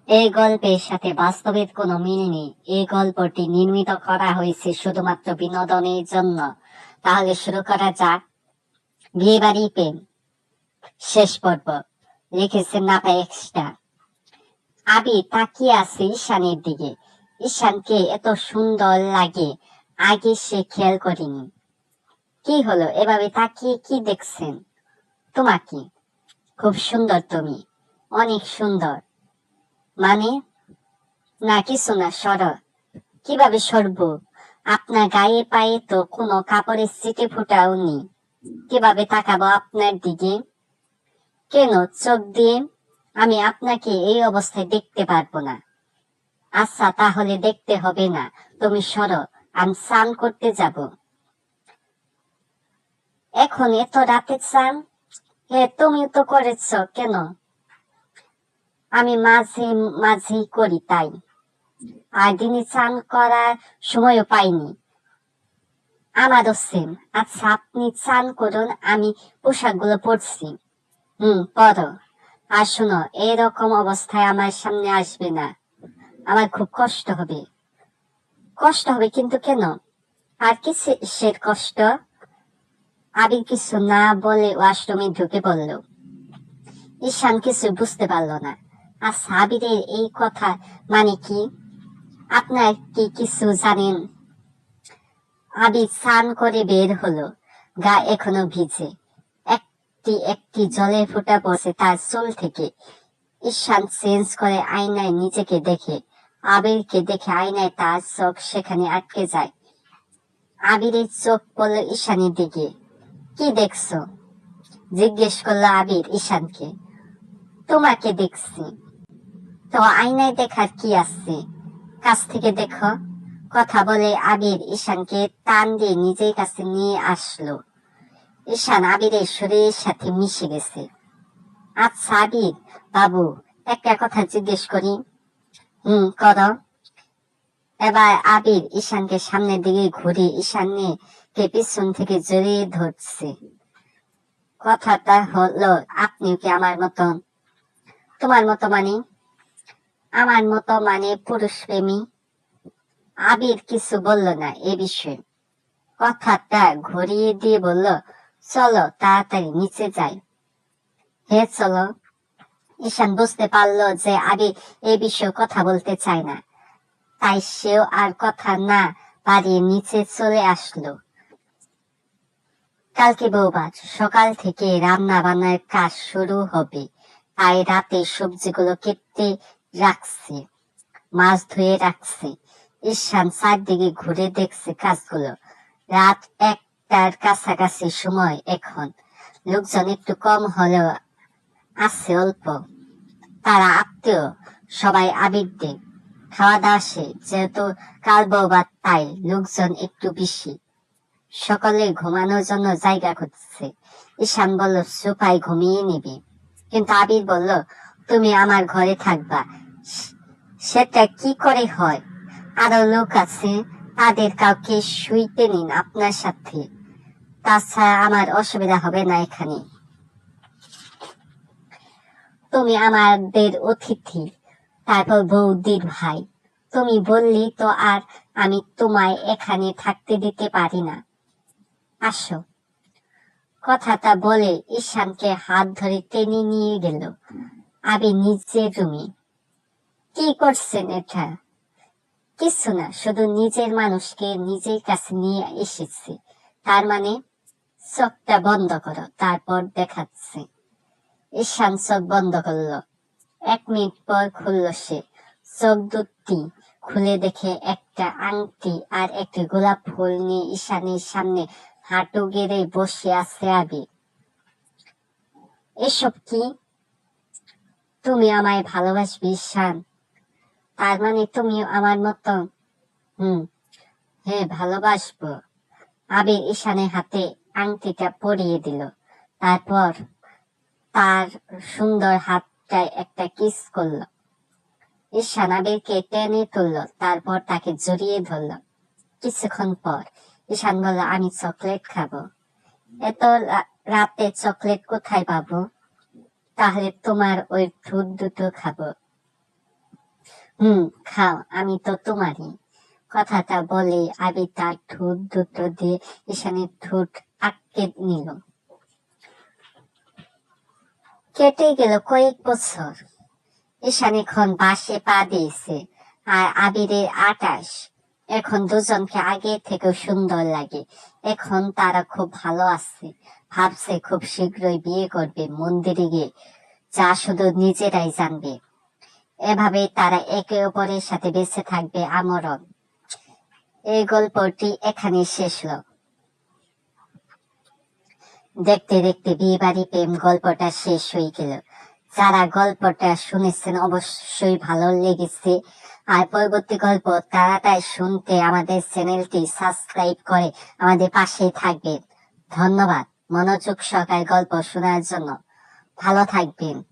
এই গল্পের সাথে বাস্তবের কোনো মিল নেই। এই গল্পটি নির্মিত করা হয়েছে শুধুমাত্র বিনোদনের জন্য। তাহলে শুরু করা যাক। বিয়েবাড়ি প্রেম শেষ পর্ব। লিখেছেন নাপা এক্সট্রা। আবির তাকিয়ে আছে ঈশানের দিকে। ঈশানকে এত সুন্দর লাগে আগে সে খেয়াল করেনি। কি হলো, এভাবে তাকিয়ে কি দেখছেন? তোমাকে। খুব সুন্দর তুমি, অনেক সুন্দর। মানে? না কিছু না, সর। কিভাবে সরব? আপনার গায়ে পায়ে তো কোনো কাপড়ের ছিটে ফোটাও নেই। কিভাবে তাকাবো আপনার দিকে? কেন, চোখ দিয়ে? আমি আপনাকে এই অবস্থায় দেখতে পারবো না। আচ্ছা তাহলে দেখতে হবে না, তুমি সরো, আমি স্নান করতে যাব। এখন এত রাতে স্নান? হ্যাঁ, তুমি তো করেছ। কেন? আমি মাঝে মাঝেই করি তাই। আর দিনে স্নান করার সময়ও পাইনি। আমারও সেম। আচ্ছা আপনি স্নান করুন, আমি পোশাকগুলো পরছি। পরো। আর শোনো, এরকম অবস্থায় আমার সামনে আসবে না, আমার খুব কষ্ট হবে। কষ্ট হবে কিন্তু কেন? আর কিসের কষ্ট? আবির কিছু না বলে ওয়াশরুমে ঢুকে পড়ল। ঈশান কিছু বুঝতে পারল না। আচ্ছা আবিরের এই কথা মানে কি? আপনার কি কিছু জানেন? আবির স্নান করে বের হলো। গা এখনো ভিজে। একটি একটি জলের ফোঁটা পড়ছে তার চুল থেকে। ঈশান চেঞ্জ করে আয়নায় নিজেকে দেখে। আবিরকে দেখে আয়নায় তার চোখ সেখানে আটকে যায়। আবিরের চোখ পড়ল ঈশানের দিকে। কি দেখছো? জিজ্ঞেস করলো আবির ঈশানকে। তোমাকে দেখছি। তো আয়নায় দেখার কি আছে? কাছ থেকে দেখো। কথা বলে আবির ঈশানকে টান দিয়ে নিজের কাছে নিয়ে আসলো। ঈশান আবিরের শরীরের সাথে মিশে গেছে। আচ্ছা আবির বাবু, একটা কথা জিজ্ঞেস করি। করো। এবার আবির ঈশানকে সামনের দিকে ঘুরে ঈশানকে পিছন থেকে জড়িয়ে ধরছে। কথাটা হলো, আপনিও কি আমার মতো? তোমার মতো মানে? আমার মতো মানে পুরুষ প্রেমী। আবির কিছু বলল না এ বিষয়ে। কথাটা ঘুরিয়ে দিয়ে বলল, চলো তাড়াতাড়ি নিচে যাই। হে চলো। ঈশান বুঝতে পারলো যে আবির এ বিষয়ে কথা বলতে চায় না, তাই সেও আর কথা না বাড়িয়ে নিচে চলে আসলো। কালকে বৌভাত, সকাল থেকে রান্না বান্নার কাজ শুরু হবে, তাই রাতে সবজিগুলো কেটে রাখছে, মাছ ধুয়ে রাখছে। ঈশান চারদিকে ঘুরে দেখছে কাজগুলো। রাত 1টার কাছাকাছি সময় এখন। লোকজন একটু কম হলেও আছে অল্প। তারা আত্মীয়, সবাই আবিরদের। খাওয়া দাওয়া শেষ, যেহেতু কাল বৌভাত তাই লোকজন একটু বেশি। সকলে ঘুমানোর জন্য জায়গা খুঁজছে। ঈশান বলল সোফায় ঘুমিয়ে নিবি, কিন্তু আবির বলল তুমি আমার ঘরে থাকবা। সেটা কি করে হয়? আরো লোক আছে, তাদের কাউকে শুইতে নিন আপনার সাথে, তাছাড়া আমার অসুবিধা হবে না এখানে। তুমি আমাদের অতিথি, তারপর বৌদির ভাই। তুমি বললি তো আর আমি তোমায় এখানে থাকতে দিতে পারি না। আসো। কথাটা বলে ঈশানকে হাত ধরে টেনে নিয়ে গেল আবির নিজের রুমে। কি করছেন এটা? কিছু না, শুধু নিজের মানুষকে নিজের কাছে নিয়ে এসেছি। তার মানে? চোখটা বন্ধ করো, তারপর দেখাচ্ছে। ঈশান চোখ বন্ধ করলো। 1 মিনিট পর খুলল সে। চোখ দুটি খুলে দেখে একটা আংটি আর একটি গোলাপ ফুল নিয়ে ঈশানের সামনে হাঁটু গেড়ে বসে আছে আবির। এসব কি? তুমি আমায় ভালোবাসবে ঈশান? তার মানে তুমিও আমার মতো? হ্যাঁ ভালোবাসবো। আবির ঈশানের হাতে আংটিটা পরিয়ে দিল, তারপর তার সুন্দর হাতটায় একটা কিস করলো। ঈশান আবিরকে টেনে তুললো, তারপর তাকে জড়িয়ে ধরলো। কিছুক্ষণ পর ঈশান বলল, আমি চকলেট খাবো। এত রাতে চকলেট কোথায় পাবো? তাহলে তোমার ওই ঠোঁট দুটো খাবো। খাও, আমি তো তোমারই। কথাটা বলে আবির তার ঠোঁট দুটো দিয়ে ঈশানের ঠোঁট আটকে নিল। কেটে গেল কয়েক বছর। ঈশান এখন বাসে পা দিয়েছে, আর আবিরের 28। এখন দুজনকে আগের থেকেও সুন্দর লাগে। এখন তারা খুব ভালো আছে, ভাবছে খুব শীঘ্রই বিয়ে করবে মন্দিরে গিয়ে, যা শুধু নিজেরাই জানবে। এভাবেই তারা একে অপরের সাথে বেঁচে থাকবে আমরণ। এই গল্পটি এখানে শেষ হলো। দেখতে দেখতে বিয়ে বাড়ি প্রেম গল্পটা শেষ হয়ে গেল। যারা গল্পটা শুনেছেন অবশ্যই ভালো লেগেছে, আর পরবর্তী গল্প তাড়াতাড়ি শুনতে আমাদের চ্যানেলটি সাবস্ক্রাইব করে আমাদের পাশেই থাকবেন। ধন্যবাদ মনোযোগ সহকারে গল্প শোনার জন্য। ভালো থাকবেন।